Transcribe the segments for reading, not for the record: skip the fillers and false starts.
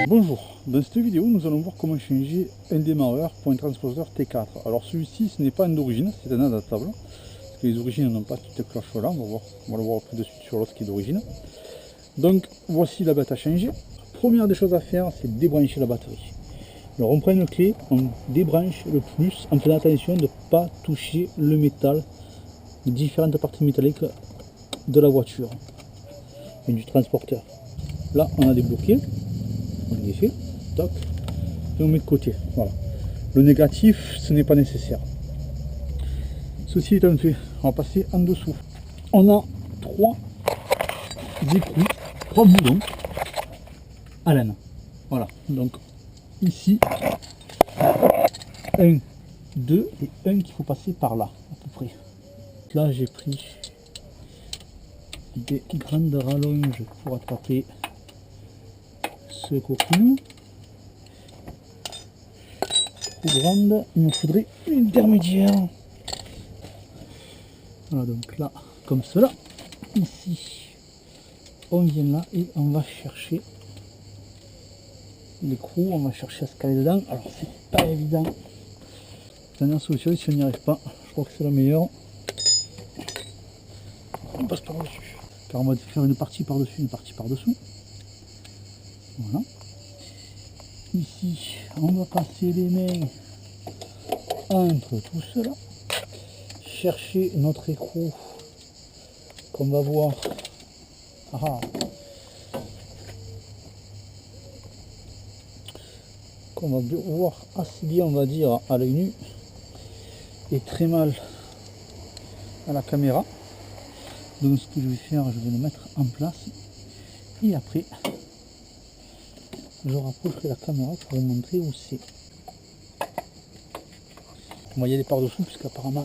Bonjour, dans cette vidéo nous allons voir comment changer un démarreur pour un transporteur T4. Alors celui-ci ce n'est pas un d'origine, c'est un adaptable. Parce que les origines n'ont pas toutes cloche là, on va le voir plus de suite sur l'autre qui est d'origine. Donc voici la bête à changer. Première des choses à faire, c'est débrancher la batterie. Alors on prend une clé, on débranche le plus en faisant attention de ne pas toucher le métal, les différentes parties métalliques de la voiture et du transporteur. Là on a débloqué. On les fait, toc, et on met de côté. Voilà. Le négatif, ce n'est pas nécessaire. Ceci étant fait, on va passer en dessous. On a trois écrous, trois boulons à laine. Voilà. Donc ici, un, deux et un qu'il faut passer par là, à peu près. Là, j'ai pris des grandes rallonges pour attraper ce coquin. Trop grande, il me faudrait une intermédiaire. Voilà, donc là, comme cela. Ici, on vient là et on va chercher l'écrou, on va chercher à se caler dedans. Alors, c'est pas évident. Dernière solution, si on n'y arrive pas, je crois que c'est la meilleure. On passe par dessus. Car on va faire une partie par-dessus, une partie par-dessous. Voilà. Ici, on va passer les mains entre tout cela. Chercher notre écrou qu'on va voir. Qu'on va voir assez bien, on va dire, à l'œil nu. Et très mal à la caméra. Donc ce que je vais faire, je vais le mettre en place. Et après, je rapprocherai la caméra pour vous montrer où c'est. On va y aller par-dessous, puisqu'apparemment,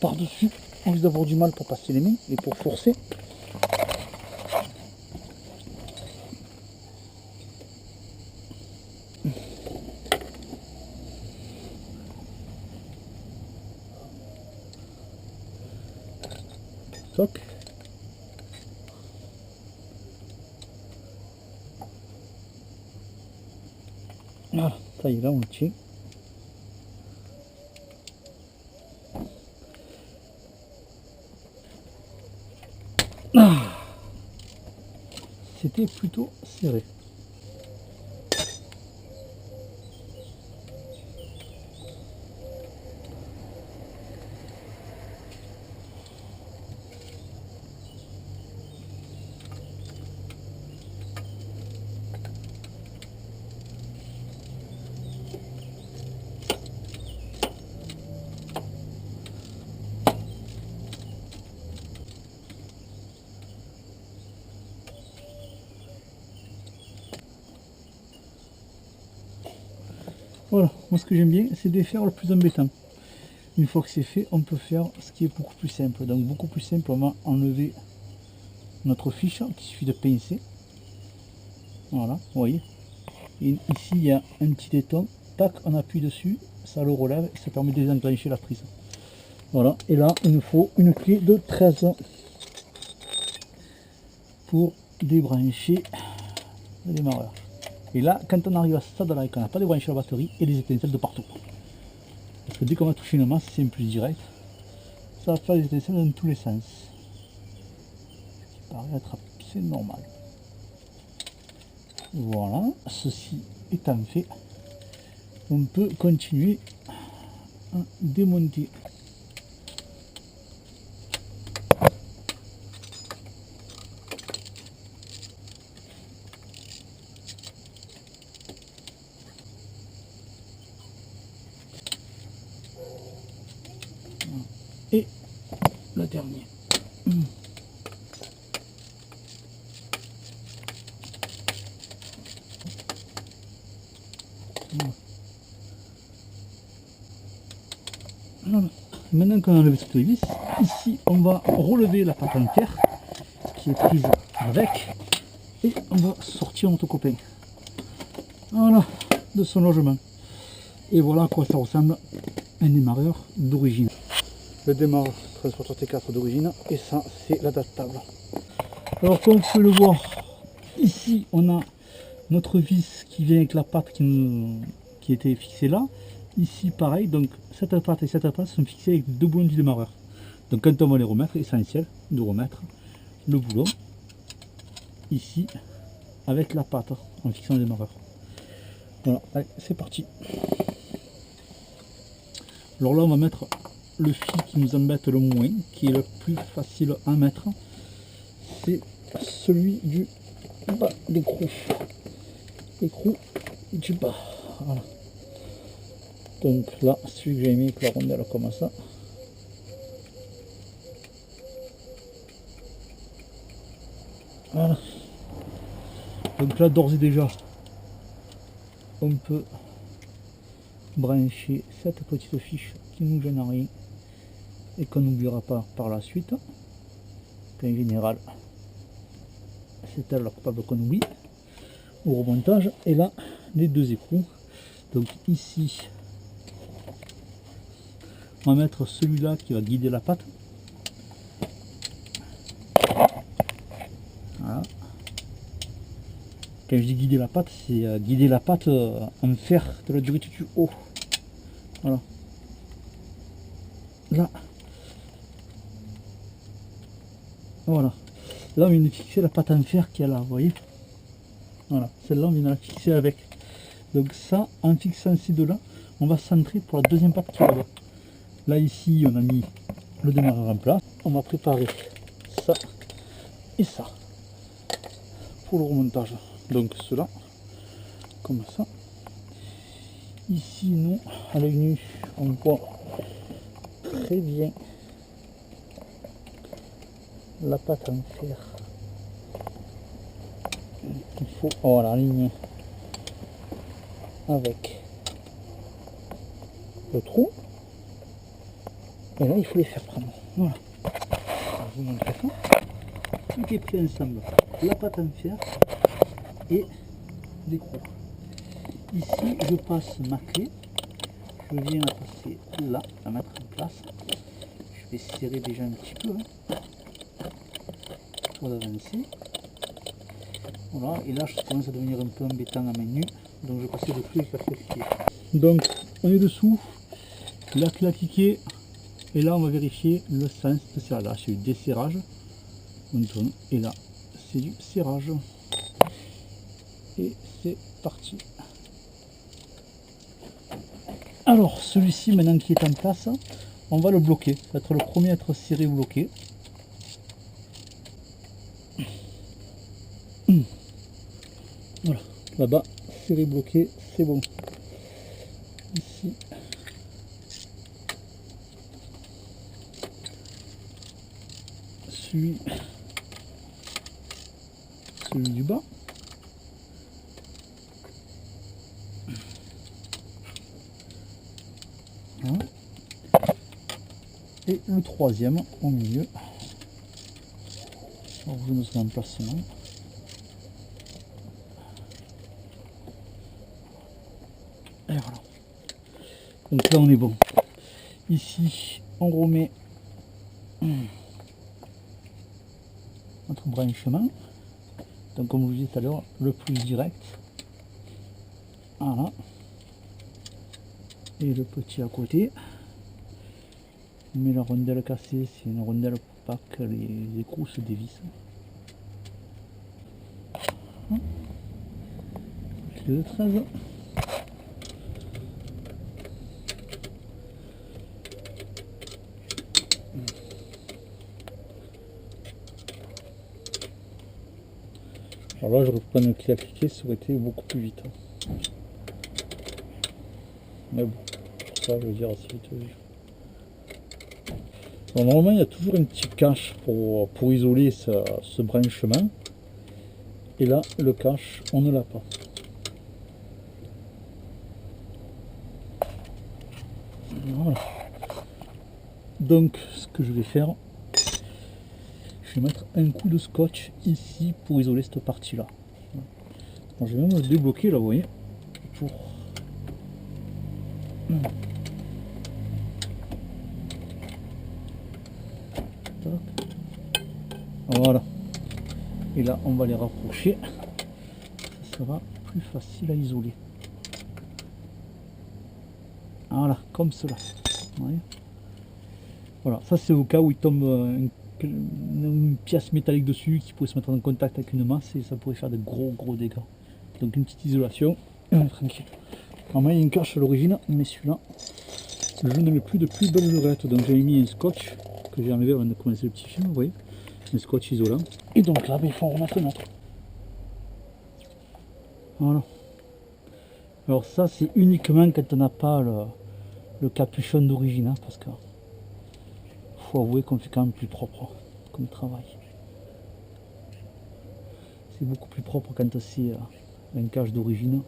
par-dessus, on risque d'avoir du mal pour passer les mains et pour forcer. Toc. Voilà, ça y est, là on le tient. C'était plutôt serré. Voilà, moi ce que j'aime bien, c'est de faire le plus embêtant. Une fois que c'est fait, on peut faire ce qui est beaucoup plus simple. Donc beaucoup plus simple, on va enlever notre fiche, il suffit de pincer. Voilà, vous voyez. Et ici, il y a un petit éton. Tac, on appuie dessus, ça le relève et ça permet de désenclencher la prise. Voilà, et là, il nous faut une clé de 13 pour débrancher le démarreur. Et là, quand on arrive à ce stade-là et qu'on n'a pas débranché la batterie, il y a des étincelles de partout. Parce que dès qu'on va toucher une masse, c'est un plus direct. Ça va faire des étincelles dans tous les sens. Ce qui paraît être assez normal. Voilà, ceci étant fait, on peut continuer à démonter. Et le dernier. Voilà. Maintenant qu'on a enlevé cette vis, ici on va relever la patte en terre qui est prise avec et on va sortir notre copain. Voilà, de son logement. Et voilà à quoi ça ressemble un démarreur d'origine. Le démarreur transporteur T4 d'origine, et ça c'est l'adaptable. Alors comme vous pouvez le voir, ici on a notre vis qui vient avec la patte qui était fixée là. Ici pareil, donc cette patte et cette patte sont fixées avec deux boulons du démarreur. Donc quand on va les remettre, essentiel de remettre le boulon ici avec la patte en fixant le démarreur. Voilà, allez, c'est parti. Alors là on va mettre le fil qui nous embête le moins, qui est le plus facile à mettre, c'est celui du bas d'écrou. Écrou du bas. Voilà. Donc là, celui que j'ai mis avec la rondelle comme ça. Voilà. Donc là, d'ores et déjà, on peut brancher cette petite fiche qui nous gêne rien et qu'on n'oubliera pas par la suite. En général, c'est elle la coupable qu'on oublie au remontage. Et là, les deux écrous. Donc ici, on va mettre celui-là qui va guider la patte. Voilà. Quand je dis guider la patte, c'est guider la patte en fer de la durite du haut. Voilà. Là. Voilà. Là, on vient de fixer la patte en fer qui est là, vous voyez. Voilà. Celle-là, on vient de la fixer avec. Donc ça, en fixant ces deux-là, on va centrer pour la deuxième patte qui est là-bas. Là, ici, on a mis le démarreur en place. On va préparer ça et ça pour le remontage. Donc cela, comme ça. Ici, nous, à l'œil nu, on voit très bien la pâte en fer. Il faut avoir la ligne avec le trou. Et là, il faut les faire prendre. Voilà. Alors, je vous montre ça. Tout est pris ensemble. La pâte en fer et l'écrou. Ici, je passe ma clé. Je viens la passer là, la mettre en place. Je vais serrer déjà un petit peu pour avancer. Voilà, et là, je commence à devenir un peu embêtant à main nue. Donc, je vais passer le plus avec la clé. Donc, on est dessous. La clé a cliqué. Et là, on va vérifier le sens de serrage. Là, c'est du desserrage. On tourne. Et là, c'est du serrage. Et c'est parti. Alors, celui-ci, maintenant qui est en place, on va le bloquer. Ça va être le premier à être serré ou bloqué. Voilà. Là-bas, serré, bloqué, c'est bon. Ici. Celui du bas. Voilà. Et le troisième au milieu. Alors, je me fais un placement. Et voilà. Donc là on est bon. Ici on remet notre branchement. Donc comme je vous disais tout à l'heure, le plus direct. Voilà. Et le petit à côté. Mais la rondelle cassée, c'est une rondelle pour pas que les écrous se dévissent. Clé de 13. Alors là, je reprends une clé appliquée, ça aurait été beaucoup plus vite. Mais bon, pour ça, je veux dire, assez vite. Alors, normalement, il y a toujours un petit cache pour isoler ce branchement. Et là, le cache, on ne l'a pas. Voilà. Donc, ce que je vais faire, je vais mettre un coup de scotch ici pour isoler cette partie là. Je vais même le débloquer là, vous voyez, pour voilà. Et là on va les rapprocher, ça sera plus facile à isoler. Voilà, comme cela. Ouais. Voilà, ça c'est au cas où il tombe une pièce métallique dessus qui pourrait se mettre en contact avec une masse et ça pourrait faire de gros dégâts. Donc une petite isolation, et on est tranquille. Alors, il y a une cache à l'origine, mais celui-là, je ne mets plus de plus belle lurette. Donc j'ai mis un scotch que j'ai enlevé avant de commencer le petit film, vous voyez, un scotch isolant. Et donc là, il faut en remettre un autre. Voilà. Alors ça, c'est uniquement quand on n'a pas le capuchon d'origine, hein, parce que faut avouer qu'on fait quand même plus propre comme travail. C'est beaucoup plus propre quand c'est un cache d'origine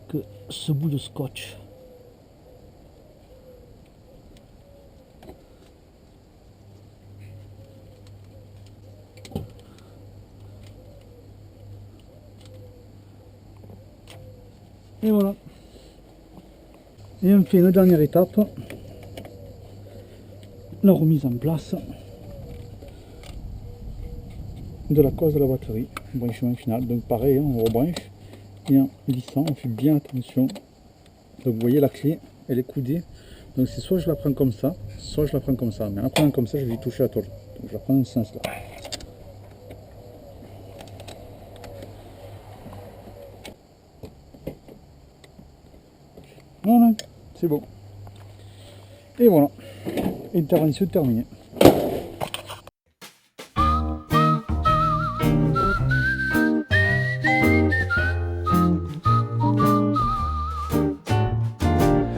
que ce bout de scotch. Et voilà. Et on fait une dernière étape, la remise en place de la cause de la batterie, branchement final. Donc pareil, hein, on rebranche et en lissant, on fait bien attention. Donc vous voyez la clé, elle est coudée. Donc c'est soit je la prends comme ça, soit je la prends comme ça. Mais en la prenant comme ça, je vais toucher la tôle. Donc je la prends dans ce sens là. Voilà, c'est bon. Et voilà, intervention terminée.